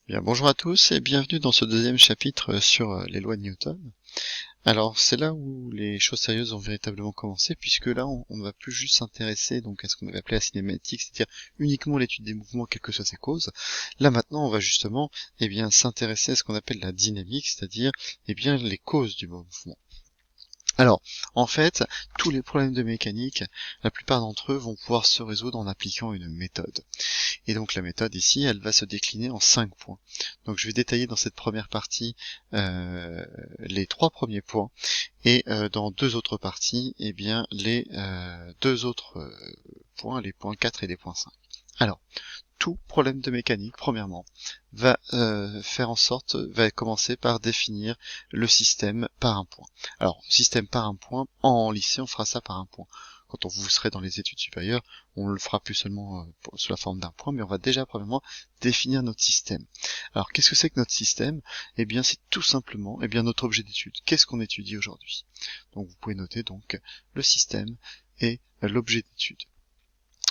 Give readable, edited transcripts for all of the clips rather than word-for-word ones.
Bien, bonjour à tous et bienvenue dans ce deuxième chapitre sur les lois de Newton. Alors c'est là où les choses sérieuses ont véritablement commencé, puisque là on ne va plus juste s'intéresser donc à ce qu'on avait appelé la cinématique, c'est-à-dire uniquement l'étude des mouvements quelles que soient ses causes. Là maintenant on va justement s'intéresser à ce qu'on appelle la dynamique, c'est-à-dire les causes du mouvement. Alors, en fait, tous les problèmes de mécanique, la plupart d'entre eux vont pouvoir se résoudre en appliquant une méthode. Et donc la méthode ici, elle va se décliner en 5 points. Donc je vais détailler dans cette première partie les 3 premiers points, et dans 2 autres parties, les 2 autres points, les points 4 et les points 5. Alors, tout problème de mécanique, premièrement, va commencer par définir le système par un point. Alors, système par un point, en lycée, on fera ça par un point. Quand vous serez dans les études supérieures, on le fera plus seulement sous la forme d'un point, mais on va déjà, premièrement, définir notre système. Alors, qu'est-ce que c'est que notre système? Eh bien, c'est tout simplement notre objet d'étude. Qu'est-ce qu'on étudie aujourd'hui? Donc, vous pouvez noter donc le système et l'objet d'étude.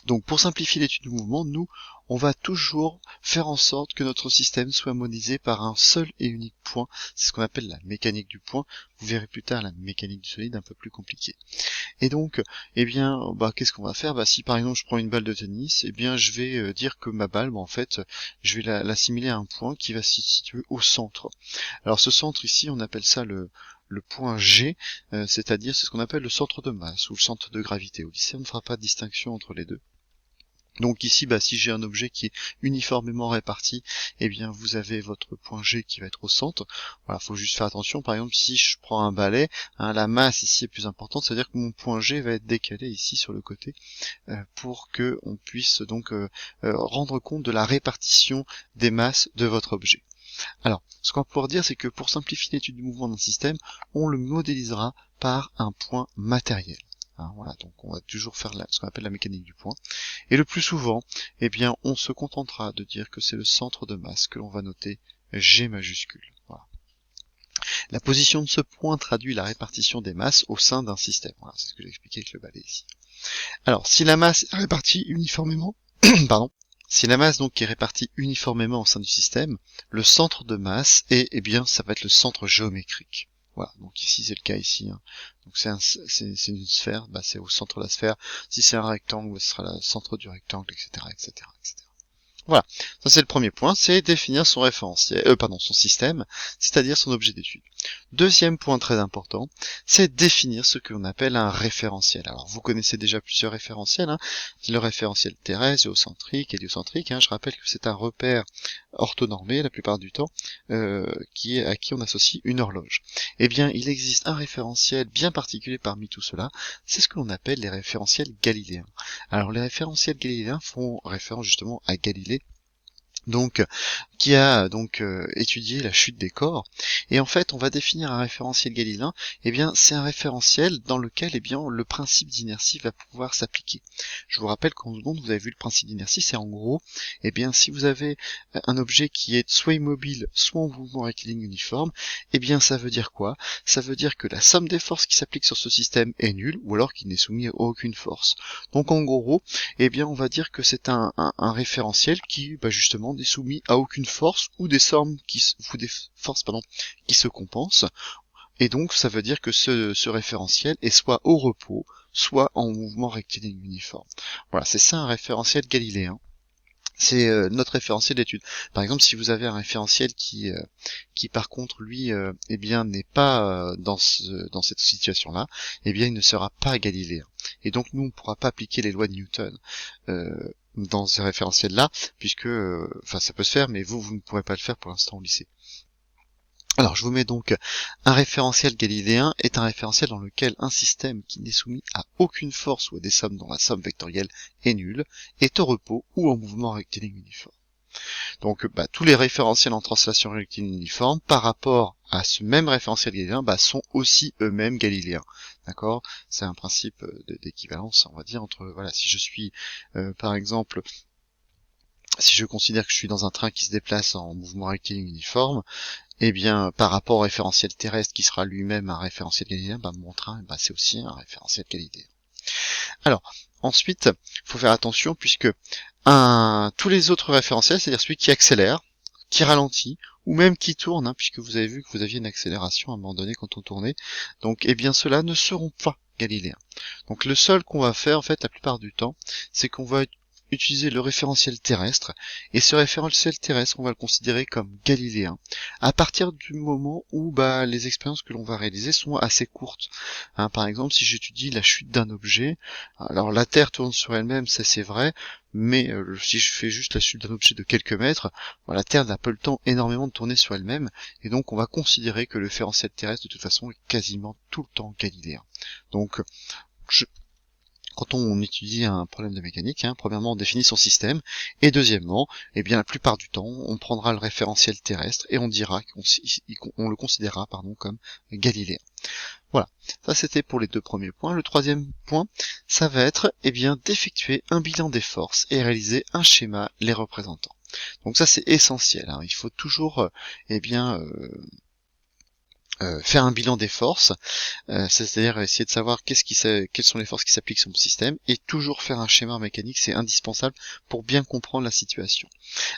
Donc pour simplifier l'étude du mouvement, nous, on va toujours faire en sorte que notre système soit modélisé par un seul et unique point. C'est ce qu'on appelle la mécanique du point. Vous verrez plus tard la mécanique du solide un peu plus compliquée. Et donc, qu'est-ce qu'on va faire? Si par exemple je prends une balle de tennis, je vais dire que ma balle, en fait, je vais l'assimiler à un point qui va se situer au centre. Alors ce centre ici, on appelle ça le point G, c'est-à-dire c'est ce qu'on appelle le centre de masse ou le centre de gravité. Au lycée, on ne fera pas de distinction entre les deux. Donc ici, si j'ai un objet qui est uniformément réparti, vous avez votre point G qui va être au centre. Voilà, faut juste faire attention. Par exemple, si je prends un balai, la masse ici est plus importante, c'est-à-dire que mon point G va être décalé ici sur le côté pour que on puisse donc rendre compte de la répartition des masses de votre objet. Alors, ce qu'on va pouvoir dire, c'est que pour simplifier l'étude du mouvement d'un système, on le modélisera par un point matériel. Voilà, donc on va toujours faire ce qu'on appelle la mécanique du point. Et le plus souvent, on se contentera de dire que c'est le centre de masse que l'on va noter G majuscule. Voilà. La position de ce point traduit la répartition des masses au sein d'un système. Voilà, c'est ce que j'ai expliqué avec le balai ici. Alors, si la masse est répartie uniformément, pardon, si la masse donc est répartie uniformément au sein du système, le centre de masse est, ça va être le centre géométrique. Voilà, donc ici c'est le cas ici. Donc c'est une sphère, c'est au centre de la sphère. Si c'est un rectangle, ce sera le centre du rectangle, etc., etc., etc. Voilà, ça c'est le premier point, c'est définir son son système, c'est-à-dire son objet d'étude. Deuxième point très important, c'est définir ce que l'on appelle un référentiel. Alors vous connaissez déjà plusieurs référentiels, le référentiel terrestre, géocentrique, héliocentrique. Je rappelle que c'est un repère orthonormé la plupart du temps, à qui on associe une horloge. Il existe un référentiel bien particulier parmi tout cela, c'est ce que l'on appelle les référentiels galiléens. Alors les référentiels galiléens font référence justement à Galilée, qui a étudié la chute des corps. Et en fait, on va définir un référentiel galiléen. C'est un référentiel dans lequel le principe d'inertie va pouvoir s'appliquer. Je vous rappelle qu'en seconde, vous avez vu le principe d'inertie, c'est en gros, si vous avez un objet qui est soit immobile, soit en mouvement rectiligne uniforme, ça veut dire quoi? Ça veut dire que la somme des forces qui s'appliquent sur ce système est nulle, ou alors qu'il n'est soumis à aucune force. Donc en gros, on va dire que c'est un référentiel qui, justement, n'est soumis à aucune force ou des forces qui se compensent. Et donc, ça veut dire que ce référentiel est soit au repos, soit en mouvement rectiligne uniforme. Voilà, c'est ça un référentiel galiléen. C'est notre référentiel d'étude. Par exemple, si vous avez un référentiel qui par contre lui n'est pas dans cette situation-là, il ne sera pas galiléen. Et donc nous on ne pourra pas appliquer les lois de Newton dans ce référentiel-là, puisque ça peut se faire, mais vous ne pourrez pas le faire pour l'instant au lycée. Alors, je vous mets donc un référentiel galiléen est un référentiel dans lequel un système qui n'est soumis à aucune force ou à des sommes dont la somme vectorielle est nulle est au repos ou en mouvement rectiligne uniforme. Donc, tous les référentiels en translation rectiligne uniforme par rapport à ce même référentiel galiléen sont aussi eux-mêmes galiléens. D'accord? C'est un principe d'équivalence, on va dire, entre, voilà, si je suis, par exemple, si je considère que je suis dans un train qui se déplace en mouvement rectiligne uniforme, par rapport au référentiel terrestre qui sera lui-même un référentiel galiléen, mon train, c'est aussi un référentiel galiléen. Alors, ensuite, il faut faire attention puisque tous les autres référentiels, c'est-à-dire celui qui accélère, qui ralentit, ou même qui tourne, hein, puisque vous avez vu que vous aviez une accélération à un moment donné quand on tournait. Donc, eh bien, ceux-là ne seront pas galiléens. Donc, le seul qu'on va faire, en fait, la plupart du temps, c'est qu'on va utiliser le référentiel terrestre, et ce référentiel terrestre, on va le considérer comme galiléen, à partir du moment où les expériences que l'on va réaliser sont assez courtes. Hein, par exemple, si j'étudie la chute d'un objet, alors la Terre tourne sur elle-même, ça c'est vrai, mais si je fais juste la chute d'un objet de quelques mètres, la Terre n'a pas le temps énormément de tourner sur elle-même, et donc on va considérer que le référentiel terrestre de toute façon est quasiment tout le temps galiléen. Donc, quand on étudie un problème de mécanique, hein, premièrement on définit son système, et deuxièmement, eh bien la plupart du temps, on prendra le référentiel terrestre et on dira qu'on le considérera comme galiléen. Voilà, ça c'était pour les deux premiers points. Le troisième point, ça va être d'effectuer un bilan des forces et réaliser un schéma les représentant. Donc ça c'est essentiel, hein. Il faut toujours faire un bilan des forces, c'est-à-dire essayer de savoir quelles sont les forces qui s'appliquent sur mon système, et toujours faire un schéma mécanique, c'est indispensable pour bien comprendre la situation.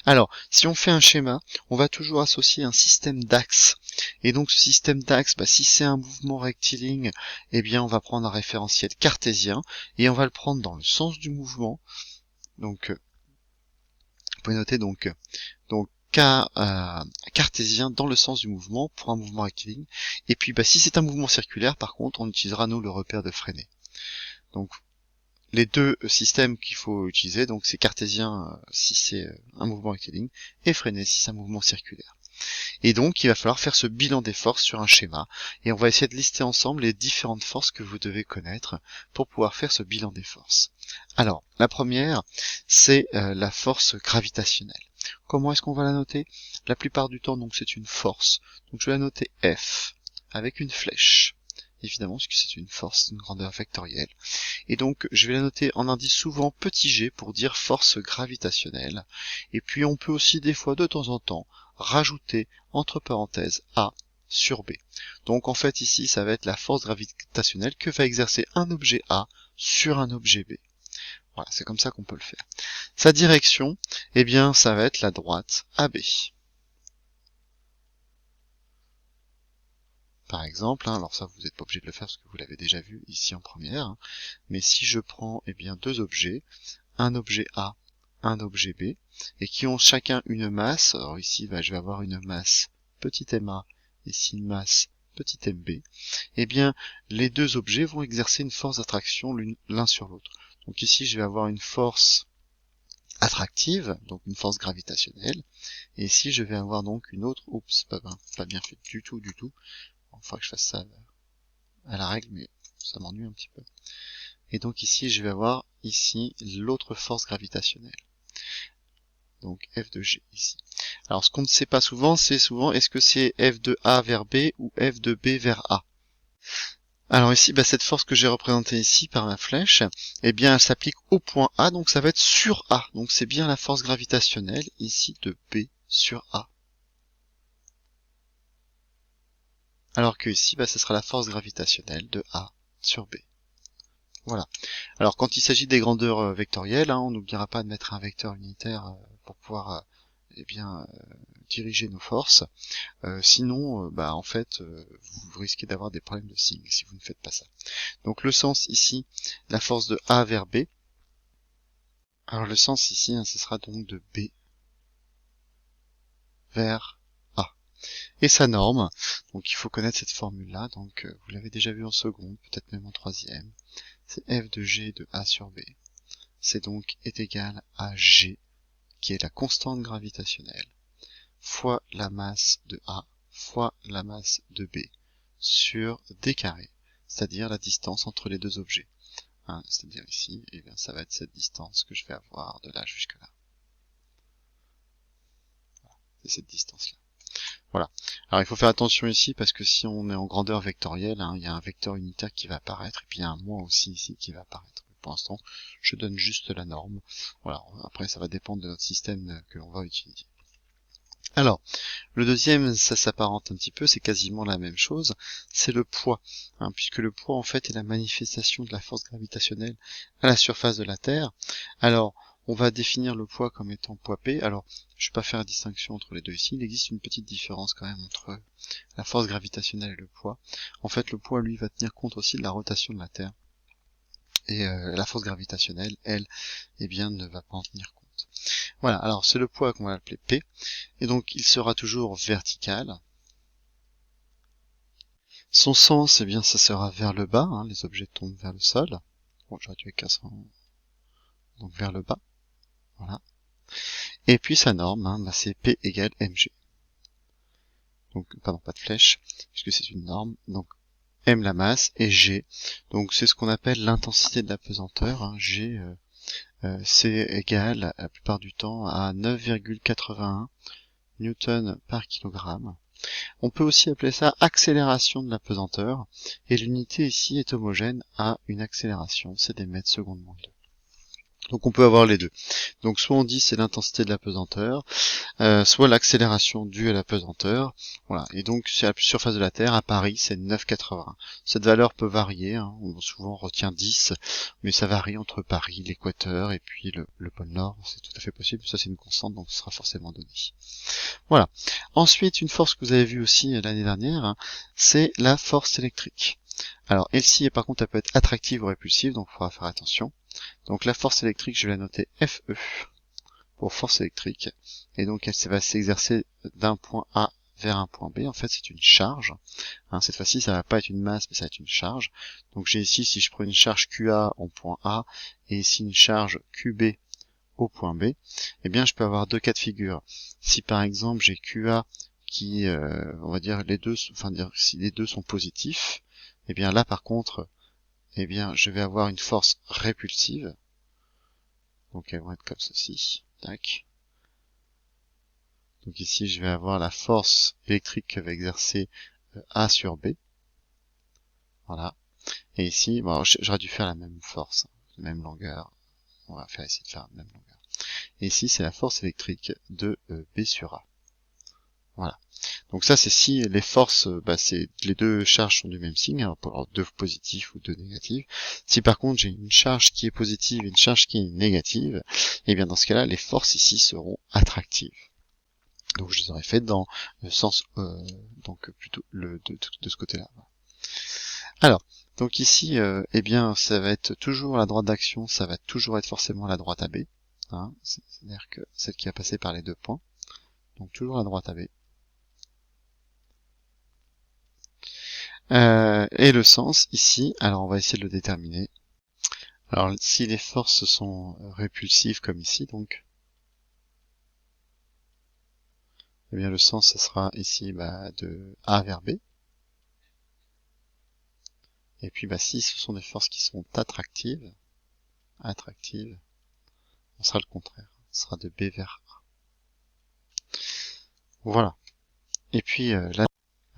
Alors, si on fait un schéma, on va toujours associer un système d'axes, et donc ce système d'axes, si c'est un mouvement rectiligne, on va prendre un référentiel cartésien, et on va le prendre dans le sens du mouvement. Donc, vous pouvez noter donc cartésien dans le sens du mouvement pour un mouvement rectiligne. Et puis si c'est un mouvement circulaire, par contre, on utilisera nous le repère de Freinet. Donc les deux systèmes qu'il faut utiliser, donc c'est cartésien si c'est un mouvement rectiligne, et Freinet si c'est un mouvement circulaire. Et donc il va falloir faire ce bilan des forces sur un schéma, et on va essayer de lister ensemble les différentes forces que vous devez connaître pour pouvoir faire ce bilan des forces. Alors, la première, c'est la force gravitationnelle. Comment est-ce qu'on va la noter? La plupart du temps, donc c'est une force. Donc je vais la noter F avec une flèche. Évidemment, parce que c'est une force d'une grandeur vectorielle. Et donc je vais la noter en indice souvent petit g pour dire force gravitationnelle. Et puis on peut aussi des fois de temps en temps rajouter entre parenthèses A sur B. Donc en fait ici ça va être la force gravitationnelle que va exercer un objet A sur un objet B. Voilà, c'est comme ça qu'on peut le faire. Sa direction, ça va être la droite AB. Par exemple, alors ça vous n'êtes pas obligé de le faire parce que vous l'avez déjà vu ici en première, mais si je prends deux objets, un objet A, un objet B, et qui ont chacun une masse, alors ici je vais avoir une masse petit ma, ici une masse petit mb, les deux objets vont exercer une force d'attraction l'un sur l'autre. Donc ici je vais avoir une force attractive, donc une force gravitationnelle, et ici je vais avoir donc une autre, pas bien fait du tout, il faudra que je fasse ça à la règle, mais ça m'ennuie un petit peu. Et donc ici je vais avoir l'autre force gravitationnelle. Donc F de G ici. Alors ce qu'on ne sait pas souvent, c'est est-ce que c'est F de A vers B ou F de B vers A. Alors ici, cette force que j'ai représentée ici par ma flèche, elle s'applique au point A, donc ça va être sur A. Donc c'est bien la force gravitationnelle ici de B sur A. Alors que ici, ce sera la force gravitationnelle de A sur B. Voilà. Alors quand il s'agit des grandeurs vectorielles, on n'oubliera pas de mettre un vecteur unitaire pour pouvoir diriger nos forces. Sinon, en fait, vous risquez d'avoir des problèmes de signes si vous ne faites pas ça. Donc le sens ici, la force de A vers B. Alors le sens ici, ce sera donc de B vers A. Et sa norme, donc il faut connaître cette formule-là, donc vous l'avez déjà vu en seconde, peut-être même en troisième. C'est F de G de A sur B. C'est donc est égal à G, qui est la constante gravitationnelle, fois la masse de A, fois la masse de B, sur D carré, c'est-à-dire la distance entre les deux objets. C'est-à-dire ici, ça va être cette distance que je vais avoir de là jusque là. Voilà, c'est cette distance-là. Voilà. Alors il faut faire attention ici parce que si on est en grandeur vectorielle, il y a un vecteur unitaire qui va apparaître et puis il y a un moins aussi ici qui va apparaître. Pour l'instant, je donne juste la norme. Voilà. Après, ça va dépendre de notre système que l'on va utiliser. Alors, le deuxième, ça s'apparente un petit peu, c'est quasiment la même chose, c'est le poids, puisque le poids en fait est la manifestation de la force gravitationnelle à la surface de la Terre. Alors, on va définir le poids comme étant poids P. Alors, je ne vais pas faire la distinction entre les deux ici. Il existe une petite différence quand même entre la force gravitationnelle et le poids. En fait, le poids, lui, va tenir compte aussi de la rotation de la Terre. Et la force gravitationnelle, elle, eh bien, ne va pas en tenir compte. Voilà, alors c'est le poids qu'on va appeler P. Et donc, il sera toujours vertical. Son sens, eh bien, ça sera vers le bas. Hein, les objets tombent vers le sol. Bon, j'aurais dû écrire ça donc vers le bas. Voilà. Et puis sa norme, hein, bah, c'est P égale mg. Donc, pardon, pas de flèche, puisque c'est une norme. Donc, m la masse et g. Donc, c'est ce qu'on appelle l'intensité de la pesanteur. Hein. G, c'est égal, la plupart du temps, à 9,81 newton par kilogramme. On peut aussi appeler ça accélération de la pesanteur. Et l'unité ici est homogène à une accélération, c'est des mètres secondes moins 2. Donc on peut avoir les deux. Donc soit on dit c'est l'intensité de la pesanteur, soit l'accélération due à la pesanteur. Voilà. Et donc sur la surface de la Terre, à Paris, c'est 9,80. Cette valeur peut varier, hein. Souvent on retient 10, mais ça varie entre Paris, l'équateur et puis le pôle Nord. C'est tout à fait possible. Ça c'est une constante, donc ce sera forcément donné. Voilà. Ensuite, une force que vous avez vue aussi l'année dernière, hein, c'est la force électrique. Alors, elle-ci, par contre, elle peut être attractive ou répulsive, donc il faudra faire attention. Donc la force électrique, je vais la noter FE pour force électrique. Et donc elle va s'exercer d'un point A vers un point B. En fait, c'est une charge. Hein, cette fois-ci, ça va pas être une masse, mais ça va être une charge. Donc j'ai ici, si je prends une charge QA au point A, et ici une charge QB au point B, eh bien je peux avoir deux cas de figure. Si par exemple j'ai QA qui, on va dire les deux, enfin dire si les deux sont positifs, eh bien là par contre, eh bien, je vais avoir une force répulsive. Donc, elles vont être comme ceci. Tac. Donc ici, je vais avoir la force électrique que va exercer A sur B. Voilà. Et ici, bon, j'aurais dû faire la même force, la même longueur. On va essayer de faire la même longueur. Et ici, c'est la force électrique de B sur A. Voilà. Donc ça, c'est si les forces, c'est les deux charges sont du même signe, alors pour avoir deux positifs ou deux négatifs. Si par contre j'ai une charge qui est positive et une charge qui est négative, et bien dans ce cas-là, les forces ici seront attractives. Donc je les aurais faites dans le sens, donc plutôt de ce côté-là. Alors, donc ici, eh bien, ça va être toujours la droite d'action, ça va toujours être forcément la droite AB. Hein, c'est-à-dire que celle qui va passer par les deux points. Donc toujours la droite AB. Et le sens ici, alors on va essayer de le déterminer. Alors si les forces sont répulsives comme ici, donc, eh bien le sens ce sera ici de A vers B. Et puis si ce sont des forces qui sont attractives, on sera le contraire, ce sera de B vers A. Voilà. Et puis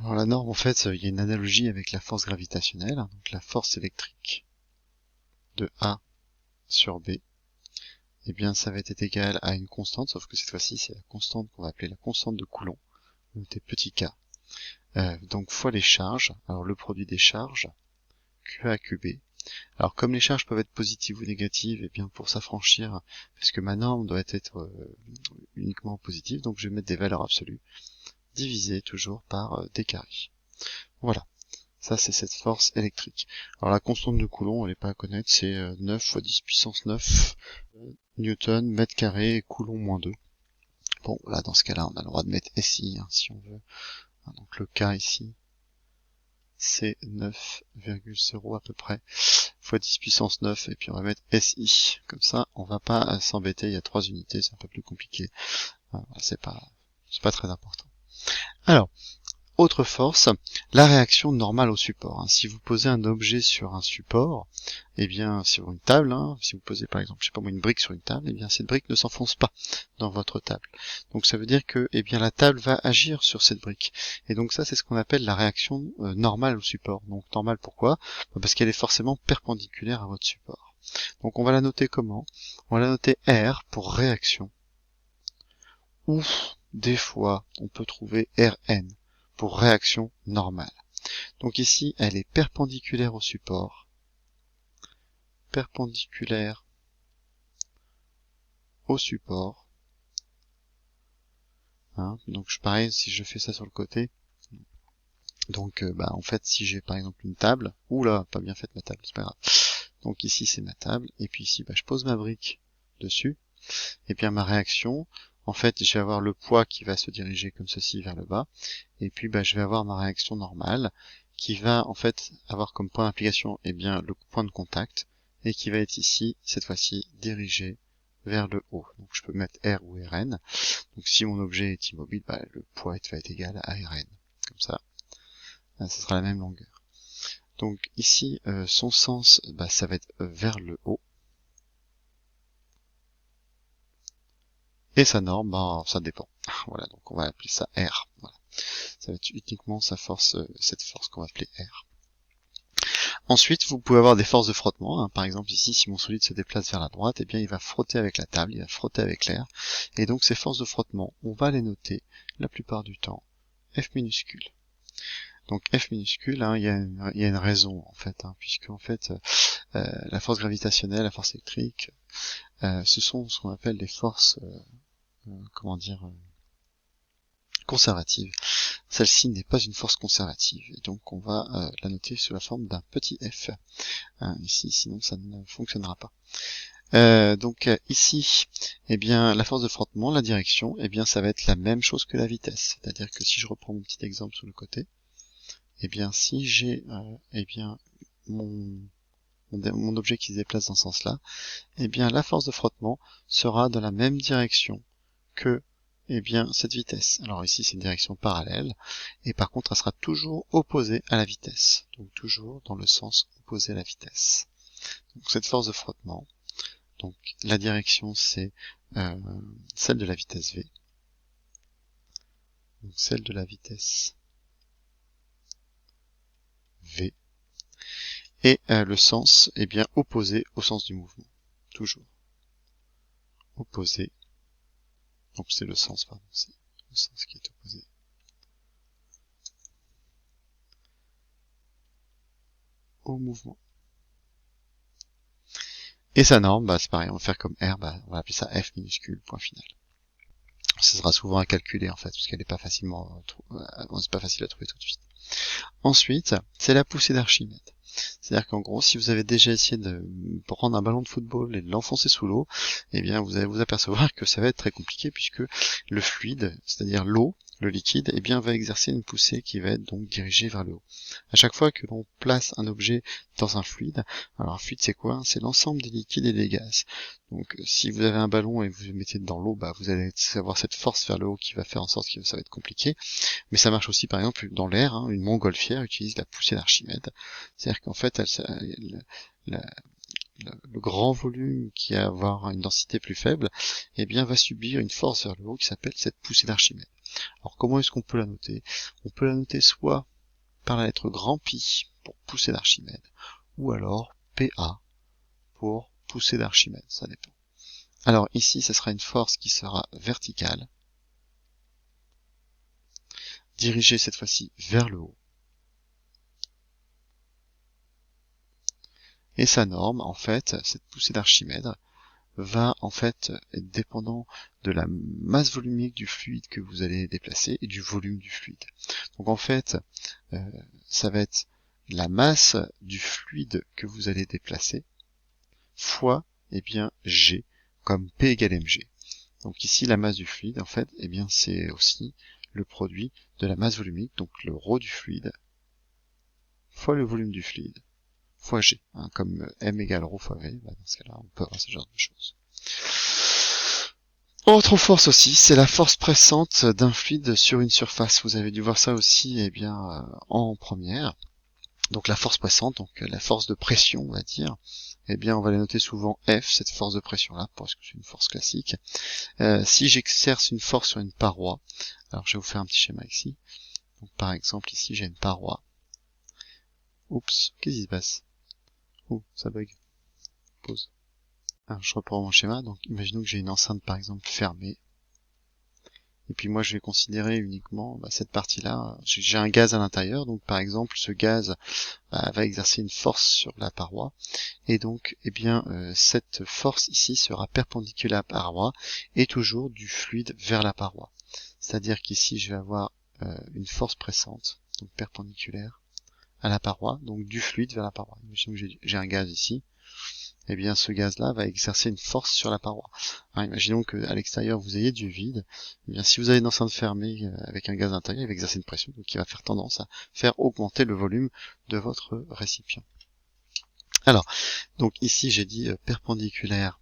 la norme en fait, il y a une analogie avec la force gravitationnelle, donc la force électrique de A sur B. Eh bien, ça va être égal à une constante, sauf que cette fois-ci, c'est la constante qu'on va appeler la constante de Coulomb, notée petit k. Donc, fois les charges, alors le produit des charges, QA, QB. Alors, comme les charges peuvent être positives ou négatives, eh bien, pour s'affranchir, parce que ma norme doit être uniquement positive, donc je vais mettre des valeurs absolues, divisé toujours par d carré. Voilà. Ça, c'est cette force électrique. Alors, la constante de Coulomb, elle n'est pas à connaître, c'est 9 fois 10 puissance 9 newton, mètre carré, Coulomb moins 2. Bon, là, dans ce cas-là, on a le droit de mettre SI, hein, si on veut. Donc, le K ici, c'est 9,0 à peu près, fois 10 puissance 9, et puis on va mettre SI. Comme ça, on va pas s'embêter, il y a 3 unités, c'est un peu plus compliqué. C'est pas très important. Alors, autre force, la réaction normale au support. Si vous posez un objet sur un support, eh bien sur une table, si vous posez par exemple, je sais pas moi, une brique sur une table, eh bien cette brique ne s'enfonce pas dans votre table. Donc ça veut dire que eh bien la table va agir sur cette brique. Et donc ça c'est ce qu'on appelle la réaction normale au support. Donc normale pourquoi? Parce qu'elle est forcément perpendiculaire à votre support. Donc on va la noter comment? On va la noter R pour réaction. Ou des fois on peut trouver Rn pour réaction normale. Donc ici, elle est perpendiculaire au support, perpendiculaire au support. Hein, donc pareil, si je fais ça sur le côté, donc en fait si j'ai par exemple une table, oula, pas bien faite ma table, c'est pas grave. Donc ici c'est ma table, et puis ici je pose ma brique dessus, et bien ma réaction, en fait je vais avoir le poids qui va se diriger comme ceci vers le bas, et puis je vais avoir ma réaction normale, qui va en fait avoir comme point d'application le point de contact, et qui va être ici, cette fois-ci, dirigé vers le haut. Donc je peux mettre R ou Rn. Donc si mon objet est immobile, le poids va être égal à Rn. Comme ça, ça sera la même longueur. Donc ici, son sens, ça va être vers le haut. Et sa norme, ça dépend. Voilà, donc on va appeler ça R. Voilà. Ça va être uniquement sa force, cette force qu'on va appeler R. Ensuite, vous pouvez avoir des forces de frottement. Par exemple, ici, si mon solide se déplace vers la droite, il va frotter avec la table, il va frotter avec l'air. Et donc, ces forces de frottement, on va les noter, la plupart du temps, F minuscule. Donc, F minuscule, il y a une raison, en fait, puisque, en fait, la force gravitationnelle, la force électrique, ce sont ce qu'on appelle des forces, conservative. Celle-ci n'est pas une force conservative, et donc on va la noter sous la forme d'un petit f. Ici, sinon ça ne fonctionnera pas. Donc ici, la force de frottement, la direction, ça va être la même chose que la vitesse. C'est-à-dire que si je reprends mon petit exemple sur le côté, si j'ai mon objet qui se déplace dans ce sens-là, la force de frottement sera dans la même direction que cette vitesse. Alors ici c'est une direction parallèle, et par contre elle sera toujours opposée à la vitesse, donc toujours dans le sens opposé à la vitesse. Donc cette force de frottement, donc la direction c'est celle de la vitesse v, donc celle de la vitesse v, et le sens opposé au sens du mouvement, toujours opposé, donc c'est le sens, pardon, c'est le sens qui est opposé au mouvement. Et sa norme, c'est pareil, on va faire comme R, on va appeler ça F minuscule, point final. Ce sera souvent à calculer en fait, parce qu'elle n'est pas facilement, c'est pas facile à trouver tout de suite. Ensuite, c'est la poussée d'Archimède. C'est-à-dire qu'en gros, si vous avez déjà essayé de prendre un ballon de football et de l'enfoncer sous l'eau, vous allez vous apercevoir que ça va être très compliqué, puisque le fluide, c'est-à-dire l'eau, le liquide, va exercer une poussée qui va être donc dirigée vers le haut. À chaque fois que l'on place un objet dans un fluide, alors un fluide c'est quoi? C'est l'ensemble des liquides et des gaz. Donc si vous avez un ballon et vous le mettez dans l'eau, vous allez avoir cette force vers le haut qui va faire en sorte que ça va être compliqué. Mais ça marche aussi par exemple dans l'air, une montgolfière utilise la poussée d'Archimède. C'est-à-dire qu'en fait, le grand volume qui va avoir une densité plus faible, va subir une force vers le haut qui s'appelle cette poussée d'Archimède. Alors comment est-ce qu'on peut la noter? On peut la noter soit par la lettre grand pi pour poussée d'Archimède, ou alors PA pour poussée d'Archimède, ça dépend. Alors ici, ce sera une force qui sera verticale, dirigée cette fois-ci vers le haut. Et sa norme, en fait, cette poussée d'Archimède, va en fait être dépendant de la masse volumique du fluide que vous allez déplacer et du volume du fluide. Donc en fait, ça va être la masse du fluide que vous allez déplacer fois G, comme P égale mg. Donc ici la masse du fluide en fait c'est aussi le produit de la masse volumique, donc le ρ du fluide fois le volume du fluide fois G, comme M égale ρ fois V, dans ce cas-là on peut avoir ce genre de choses. Autre force aussi, c'est la force pressante d'un fluide sur une surface. Vous avez dû voir ça aussi en première. Donc la force pressante, donc la force de pression on va dire, on va la noter souvent F, cette force de pression là, parce que c'est une force classique. Si j'exerce une force sur une paroi, alors je vais vous faire un petit schéma ici. Donc par exemple ici j'ai une paroi. Oups, qu'est-ce qui se passe? Oh, ça bug. Pause. Alors je reprends mon schéma, donc imaginons que j'ai une enceinte par exemple fermée, et puis moi je vais considérer uniquement cette partie-là. J'ai un gaz à l'intérieur, donc par exemple ce gaz va exercer une force sur la paroi, et donc cette force ici sera perpendiculaire à la paroi et toujours du fluide vers la paroi. C'est-à-dire qu'ici je vais avoir une force pressante, donc perpendiculaire à la paroi, donc du fluide vers la paroi. Imaginons que j'ai un gaz ici, et bien ce gaz-là va exercer une force sur la paroi. Alors, imaginons qu'à l'extérieur vous ayez du vide, et bien si vous avez une enceinte fermée avec un gaz intérieur, il va exercer une pression, donc il va faire tendance à faire augmenter le volume de votre récipient. Alors, donc ici j'ai dit perpendiculaire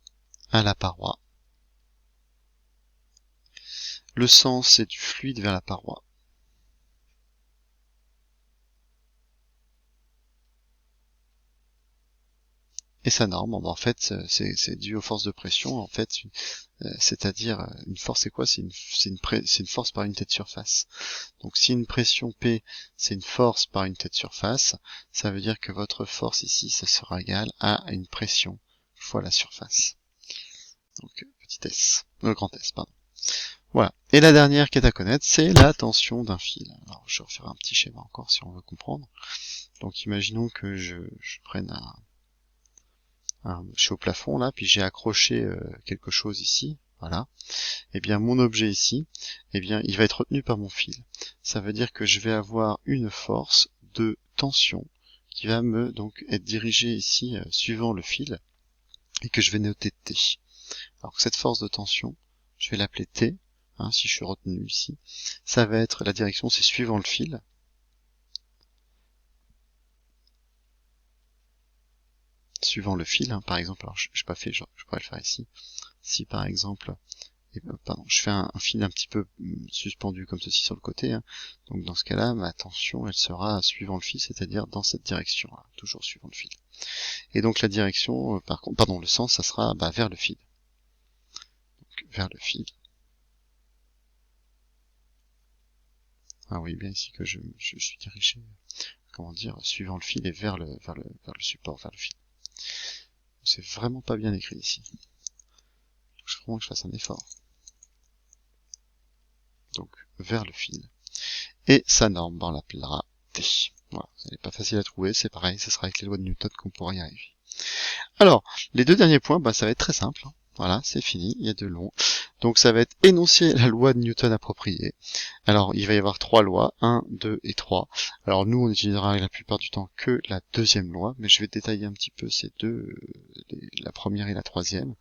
à la paroi. Le sens c'est du fluide vers la paroi. Et sa norme, en fait, c'est dû aux forces de pression, en fait, c'est-à-dire une force, c'est quoi? C'est une force par unité de surface. Donc si une pression P, c'est une force par unité de surface, ça veut dire que votre force ici, ça sera égal à une pression fois la surface. Donc petit s, grand S, pardon. Voilà. Et la dernière qui est à connaître, c'est la tension d'un fil. Alors je referai un petit schéma encore si on veut comprendre. Donc imaginons que je prenne je suis au plafond là, puis j'ai accroché quelque chose ici, voilà. Et bien mon objet ici, il va être retenu par mon fil. Ça veut dire que je vais avoir une force de tension qui va me donc être dirigée ici suivant le fil et que je vais noter T. Alors que cette force de tension, je vais l'appeler T, si je suis retenu ici. Ça va être la direction, c'est suivant le fil. Suivant le fil, par exemple, alors je n'ai pas fait, je pourrais le faire ici. Si par exemple, je fais un fil un petit peu suspendu comme ceci sur le côté, donc dans ce cas-là, ma tension, elle sera suivant le fil, c'est-à-dire dans cette direction, toujours suivant le fil. Et donc la direction, le sens, ça sera vers le fil. Donc vers le fil. Ah oui, bien ici que je suis dirigé, suivant le fil et vers le support, vers le fil. C'est vraiment pas bien écrit ici. Il faut vraiment que je fasse un effort. Donc vers le fil. Et sa norme, on l'appellera T. Voilà, ce n'est pas facile à trouver, c'est pareil, ce sera avec les lois de Newton qu'on pourra y arriver. Alors, les deux derniers points, ça va être très simple. Voilà, c'est fini, il y a de long. Donc ça va être énoncer la loi de Newton appropriée. Alors, il va y avoir 3 lois, 1, 2 et 3. Alors nous, on utilisera la plupart du temps que la deuxième loi, mais je vais détailler un petit peu ces deux, la première et la troisième.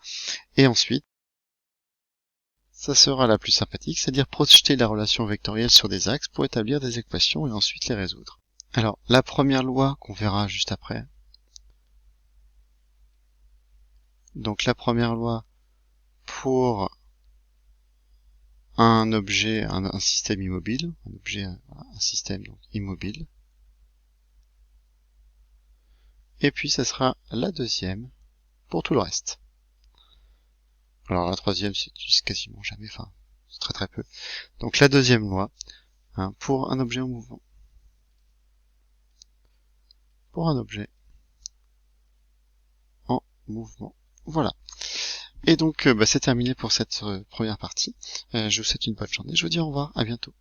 Et ensuite, ça sera la plus sympathique, c'est-à-dire projeter la relation vectorielle sur des axes pour établir des équations et ensuite les résoudre. Alors, la première loi qu'on verra juste après. Donc la première loi pour un objet, un système immobile, un système donc immobile. Et puis ça sera la deuxième pour tout le reste. Alors la troisième, c'est quasiment jamais, c'est très très peu. Donc la deuxième loi, pour un objet en mouvement. Pour un objet en mouvement. Voilà. Et donc c'est terminé pour cette première partie. Je vous souhaite une bonne journée. Je vous dis au revoir, à bientôt.